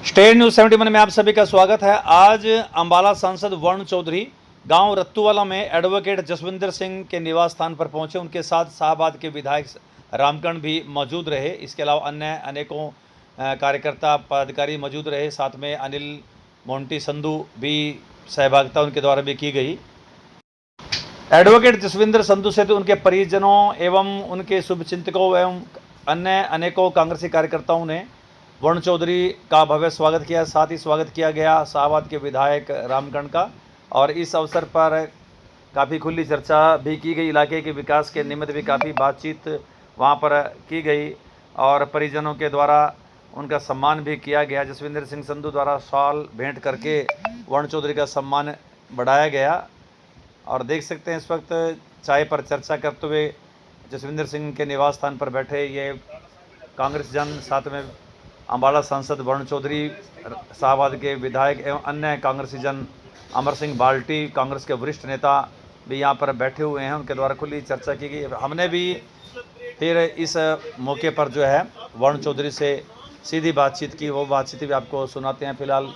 State news 71 में आप सभी का स्वागत है। आज अंबाला सांसद वरुण चौधरी गांव रत्तूवाला में एडवोकेट जसविंदर सिंह के निवास स्थान पर पहुंचे। उनके साथ शाहबाद के विधायक रामकरण भी मौजूद रहे। इसके अलावा अन्य अनेकों कार्यकर्ता पदाधिकारी मौजूद रहे। साथ में अनिल मोंटी संधू भी सहभागिता उनके द्वारा भी की गई। एडवोकेट जसविंदर संधू से तो उनके परिजनों एवं उनके शुभचिंतकों एवं अन्य अनेकों कांग्रेसी कार्यकर्ताओं ने वरुण चौधरी का भव्य स्वागत किया। साथ ही स्वागत किया गया शाहबाद के विधायक रामकरण का। और इस अवसर पर काफ़ी खुली चर्चा भी की गई। इलाके के विकास के निमित्त भी काफ़ी बातचीत वहां पर की गई और परिजनों के द्वारा उनका सम्मान भी किया गया। जसविंदर सिंह संधू द्वारा शॉल भेंट करके वरुण चौधरी का सम्मान बढ़ाया गया। और देख सकते हैं इस वक्त चाय पर चर्चा करते हुए जसविंदर सिंह के निवास स्थान पर बैठे ये कांग्रेस जन, साथ में अंबाला सांसद वरुण चौधरी, शाहबाद के विधायक एवं अन्य कांग्रेसी जन, अमर सिंह बाल्टी, कांग्रेस के वरिष्ठ नेता भी यहाँ पर बैठे हुए हैं। उनके द्वारा खुली चर्चा की गई। हमने भी फिर इस मौके पर जो है वरुण चौधरी से सीधी बातचीत की, वो बातचीत भी आपको सुनाते हैं। फिलहाल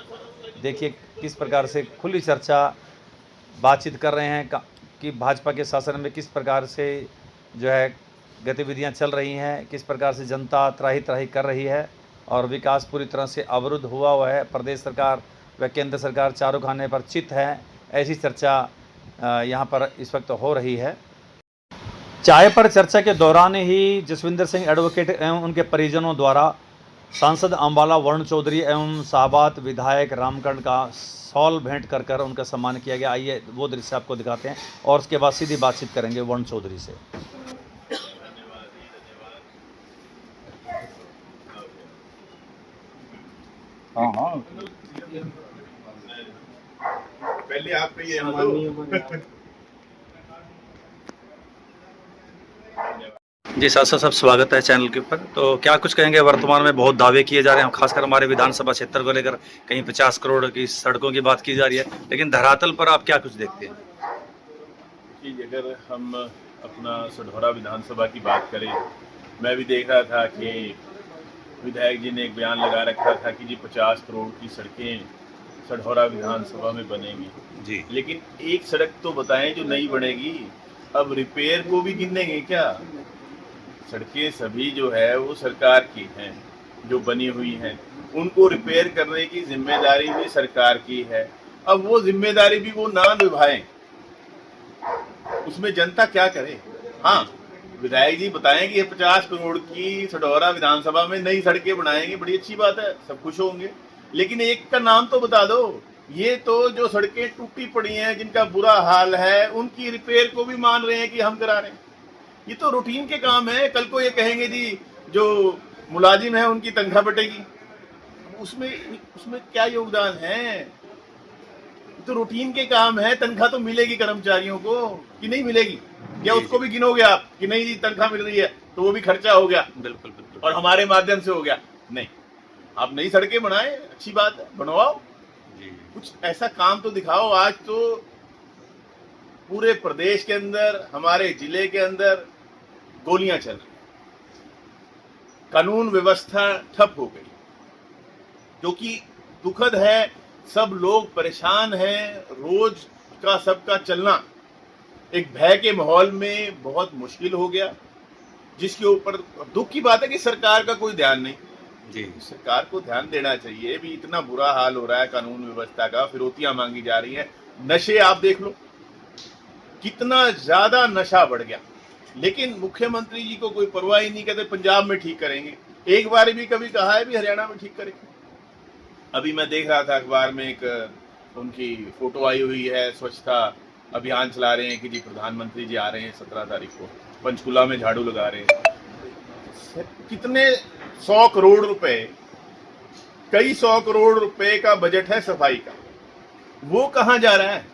देखिए किस प्रकार से खुली चर्चा बातचीत कर रहे हैं कि भाजपा के शासन में किस प्रकार से जो है गतिविधियां चल रही हैं, किस प्रकार से जनता त्राही त्राही कर रही है और विकास पूरी तरह से अवरुद्ध हुआ है। प्रदेश सरकार व केंद्र सरकार चारों खाने पर चित है। ऐसी चर्चा यहाँ पर इस वक्त हो रही है। चाय पर चर्चा के दौरान ही जसविंदर सिंह एडवोकेट एवं उनके परिजनों द्वारा सांसद अंबाला वरुण चौधरी एवं शाहबाद विधायक रामकरण का शॉल भेंट कर उनका सम्मान किया गया। आइए वो दृश्य आपको दिखाते हैं और उसके बाद सीधी बातचीत करेंगे वरुण चौधरी से। हाँ पहले आप कहिए हम तो। जी साथ साथ स्वागत है चैनल के ऊपर। तो क्या कुछ कहेंगे? वर्तमान में बहुत दावे किए जा रहे हैं, खासकर हमारे विधानसभा क्षेत्र को लेकर कहीं 50 करोड़ की सड़कों की बात की जा रही है, लेकिन धरातल पर आप क्या कुछ देखते हैं? कि अगर हम अपना सढौरा विधानसभा की बात करें, मैं भी देख रहा था कि विधायक जी ने एक बयान लगा रखा था कि जी 50 करोड़ की सड़कें सढौरा विधानसभा में बनेंगी जी, लेकिन एक सड़क तो बताएं जो नई बनेगी। अब रिपेयर को भी गिनेंगे क्या? सड़कें सभी जो है वो सरकार की हैं, जो बनी हुई हैं, उनको रिपेयर करने की जिम्मेदारी भी सरकार की है। अब वो जिम्मेदारी भी वो ना निभाएं, उसमें जनता क्या करे? हाँ, विधायक जी बताएं कि ये 50 करोड़ की सढौरा विधानसभा में नई सड़कें बनाएंगे, बड़ी अच्छी बात है, सब खुश होंगे। लेकिन एक का नाम तो बता दो। ये तो जो सड़कें टूटी पड़ी हैं, जिनका बुरा हाल है, उनकी रिपेयर को भी मान रहे हैं कि हम करा रहे हैं। ये तो रूटीन के काम है। कल को ये कहेंगे जी जो मुलाजिम है उनकी तनख्वाह बटेगी, उसमें क्या योगदान है? तो रूटीन के काम है। तनख्वाह तो मिलेगी कर्मचारियों को कि नहीं मिलेगी? या उसको भी गिनोगे आप कि नहीं जी तनख्वाह मिल रही है तो वो भी खर्चा हो गया? बिल्कुल बिल्कुल। और हमारे माध्यम से हो गया? नहीं, आप नई सड़कें बनाए, अच्छी बात है, बनवाओ, कुछ ऐसा काम तो दिखाओ। आज तो पूरे प्रदेश के अंदर, हमारे जिले के अंदर गोलियां चल रही, कानून व्यवस्था ठप हो गई, जो कि दुखद है। सब लोग परेशान हैं। रोज का सबका चलना एक भय के माहौल में बहुत मुश्किल हो गया, जिसके ऊपर दुख की बात है कि सरकार का कोई ध्यान नहीं। जी, सरकार को ध्यान देना चाहिए। भी इतना बुरा हाल हो रहा है कानून व्यवस्था का, फिरौतियां मांगी जा रही हैं। नशे आप देख लो, कितना ज्यादा नशा बढ़ गया, लेकिन मुख्यमंत्री जी को कोई परवाह ही नहीं। कहते पंजाब में ठीक करेंगे, एक बार भी कभी कहा है भी हरियाणा में ठीक करेंगे? अभी मैं देख रहा था अखबार में एक उनकी फोटो आई हुई है, स्वच्छता अभियान चला रहे हैं कि जी प्रधानमंत्री जी आ रहे हैं 17 तारीख को, पंचकुला में झाड़ू लगा रहे हैं। कितने 100 करोड़ रुपए, कई 100 करोड़ रुपए का बजट है सफाई का, वो कहां जा रहा है?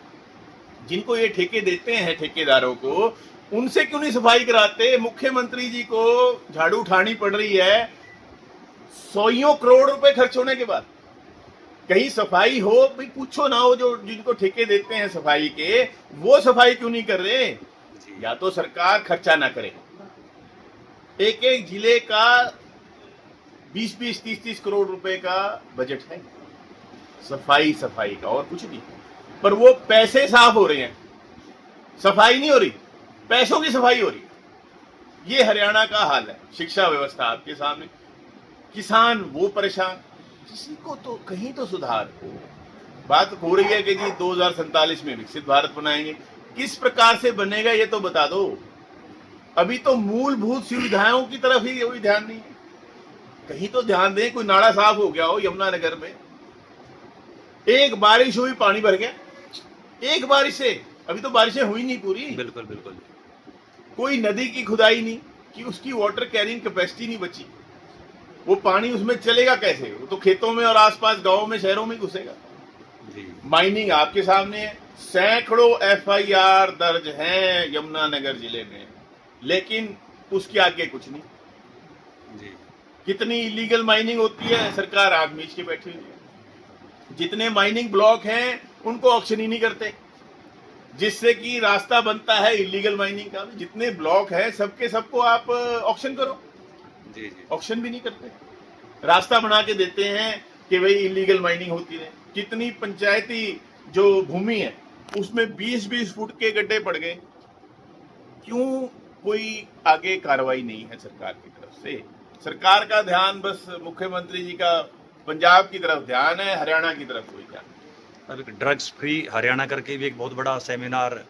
जिनको ये ठेके देते हैं ठेकेदारों को, उनसे क्यों नहीं सफाई कराते? मुख्यमंत्री जी को झाड़ू उठानी पड़ रही है 100 करोड़ रुपए खर्च होने के बाद। कहीं सफाई हो भाई, पूछो ना, हो जो जिनको ठेके देते हैं सफाई के, वो सफाई क्यों नहीं कर रहे? या तो सरकार खर्चा ना करे, एक एक जिले का 20-20, 30-30 करोड़ रुपए का बजट है सफाई का, और कुछ नहीं। पर वो पैसे साफ हो रहे हैं, सफाई नहीं हो रही, पैसों की सफाई हो रही है। ये हरियाणा का हाल है। शिक्षा व्यवस्था आपके सामने, किसान वो परेशान, किसी को तो कहीं तो सुधार हो। बात हो रही है कि जी 2047 में विकसित भारत बनाएंगे, किस प्रकार से बनेगा ये तो बता दो। अभी तो मूलभूत सुविधाओं की तरफ ही कोई ध्यान नहीं है। कहीं तो ध्यान दें, कोई नाला साफ हो गया हो यमुनानगर में, एक बारिश हुई पानी भर गया, एक बारिश से। अभी तो बारिशें हुई नहीं पूरी। बिल्कुल बिल्कुल। कोई नदी की खुदाई नहीं कि उसकी वाटर कैरिंग कैपेसिटी नहीं बची। वो पानी उसमें चलेगा कैसे? वो तो खेतों में और आसपास गांवों में, शहरों में घुसेगा। माइनिंग आपके सामने है, सैकड़ों एफआईआर दर्ज हैं यमुनानगर जिले में, लेकिन उसके आगे कुछ नहीं। कितनी इलीगल माइनिंग होती है, सरकार आग मीच के बैठी हुई है। जितने माइनिंग ब्लॉक हैं उनको ऑक्शन ही नहीं करते, जिससे कि रास्ता बनता है इलीगल माइनिंग का। जितने ब्लॉक है सबके सबको आप ऑक्शन करो, ऑक्शन भी नहीं करते, रास्ता बना के देते हैं कि भाई इलीगल माइनिंग होती रहे। कितनी पंचायती जो भूमि है उसमें 20-20 फुट के गड्ढे पड़ गए, क्यों? कोई आगे कार्रवाई नहीं है सरकार की तरफ से। सरकार का ध्यान बस मुख्यमंत्री जी का पंजाब की तरफ ध्यान है, हरियाणा की तरफ कोई ध्यान नहीं। अब ड्रग्स फ्री हरियाणा करके भी एक बहुत बड़ा सेमिनार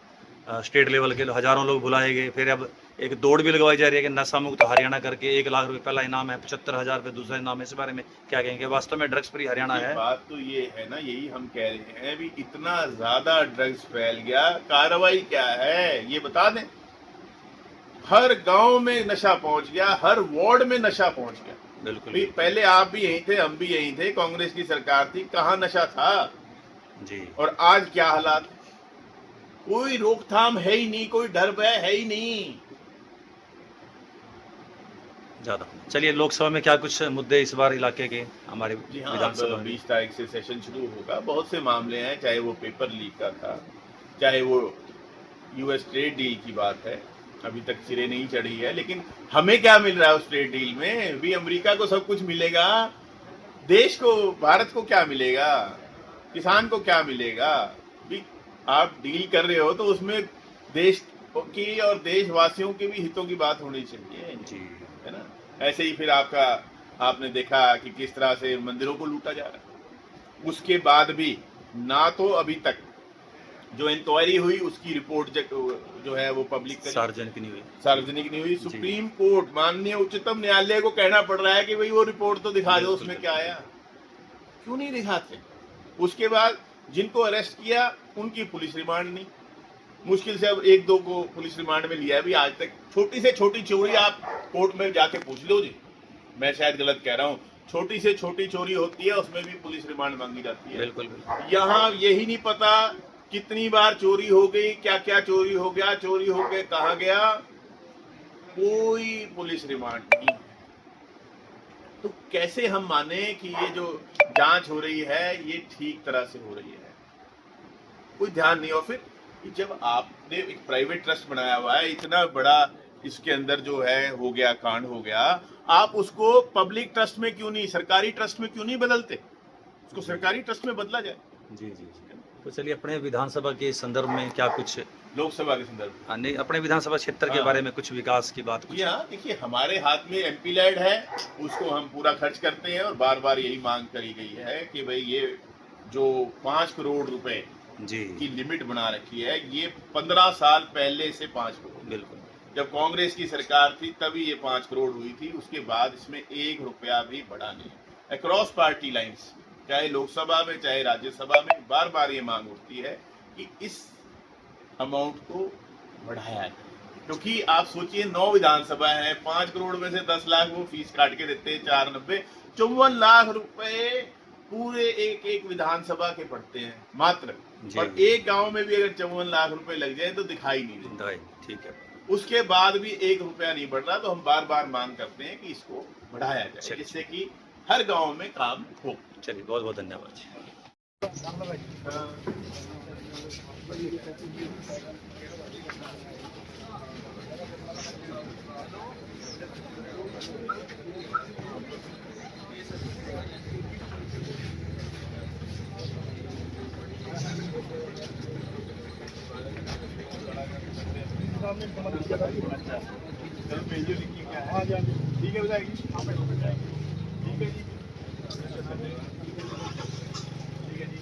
स्टेट लेवल के हजारों लोग बुलाए गए। फिर अब एक दौड़ भी लगवाई जा रही है कि नशा मुक्त हरियाणा करके 1 लाख रुपए पहला इनाम है, 75,000 रुपए दूसरा इनाम है। इस बारे में क्या कहेंगे? वास्तव में ड्रग्स फ्री हरियाणा है? बात तो ये है ना, यही हम कह रहे हैं भी इतना ज्यादा ड्रग्स फैल गया, कार्रवाई क्या है ये बता दें। हर गांव में नशा पहुंच गया, हर वार्ड में नशा पहुंच गया। बिल्कुल। पहले आप भी यहीं थे, हम भी यहीं थे, कांग्रेस की सरकार थी, कहां नशा था जी। और आज क्या हालात? कोई रोकथाम है ही नहीं, कोई डर भय है ही नहीं। ज्यादा चलिए, लोकसभा में क्या कुछ मुद्दे इस बार इलाके के हमारे? जी हाँ, विधानसभा 20 तारीख से सेशन शुरू होगा। बहुत से मामले हैं, चाहे वो पेपर लीक का था, चाहे वो यूएस ट्रेड डील की बात है, अभी तक सिरे नहीं चढ़ी है। लेकिन हमें क्या मिल रहा है उस ट्रेड डील में? भी अमेरिका को सब कुछ मिलेगा, देश को, भारत को क्या मिलेगा? किसान को क्या मिलेगा? भी आप डील कर रहे हो तो उसमें देश की और देशवासियों के भी हितों की बात होनी चाहिए जी, है ना? ऐसे ही फिर आपने देखा कि किस तरह से मंदिरों को लूटा जा रहा है। उसके बाद भी ना तो अभी तक जो इंक्वायरी हुई उसकी रिपोर्ट जो है वो पब्लिक सार्वजनिक नहीं हुई। सुप्रीम कोर्ट, माननीय उच्चतम न्यायालय को कहना पड़ रहा है कि भाई वो रिपोर्ट तो दिखा दो, उसमें क्या आया। क्यों नहीं दिखाते? उसके बाद जिनको अरेस्ट किया उनकी पुलिस रिमांड नहीं, मुश्किल से अब 1-2 को पुलिस रिमांड में लिया भी आज तक। छोटी से छोटी चोरी आप कोर्ट में जाके पूछ लो जी, मैं शायद गलत कह रहा हूँ, छोटी से छोटी चोरी होती है उसमें भी पुलिस रिमांड मांगी जाती है। बिल्कुल। यहाँ यही नहीं पता कितनी बार चोरी हो गई, क्या क्या चोरी हो गया, चोरी हो गए कहाँ गया, कोई पुलिस रिमांड नहीं। तो कैसे हम माने कि ये जो जांच हो रही है ये ठीक तरह से हो रही है? कोई ध्यान नहीं। और फिर जब आपने एक प्राइवेट ट्रस्ट बनाया हुआ है, इतना बड़ा इसके अंदर जो है हो गया, कांड हो गया, आप उसको पब्लिक ट्रस्ट में क्यों नहीं, सरकारी ट्रस्ट में क्यों नहीं बदलते? उसको सरकारी ट्रस्ट में बदला जाए। जी। तो चलिए, अपने विधानसभा के संदर्भ में क्या कुछ, लोकसभा के संदर्भ नहीं, अपने विधानसभा क्षेत्र के बारे में कुछ विकास की बात कुछ? हाँ, देखिए हमारे हाथ में एमपी लैड है, उसको हम पूरा खर्च करते हैं और बार बार यही मांग करी गई है कि भाई ये जो 5 करोड़ रुपए जी की लिमिट बना रखी है, ये 15 साल पहले से 5 करोड़, बिल्कुल, जब कांग्रेस की सरकार थी तभी ये 5 करोड़ हुई थी। उसके बाद इसमें 1 रुपया भी बढ़ा नहीं। अक्रॉस पार्टी लाइंस, चाहे लोकसभा में चाहे राज्यसभा में, बार बार ये मांग उठती है कि इस अमाउंट को बढ़ाया जाए। क्योंकि आप सोचिए 9 विधानसभा है, 5 करोड़ में से 10 लाख वो फीस काट के देते हैं, 490, 54 लाख रुपए पूरे एक विधानसभा के पड़ते हैं मात्र। और एक गांव में भी अगर 54 लाख रुपए लग जाए तो दिखाई नहीं देता। ठीक है। उसके बाद भी 1 रुपया नहीं बढ़ रहा, तो हम बार बार मांग करते हैं कि इसको बढ़ाया जाए, जिससे कि हर गांव में काम हो। चलिए, बहुत बहुत धन्यवाद। चलो भेजिए लिखिए क्या है। हाँ जी ठीक है बताएगी ठीक है जी ठीक है जी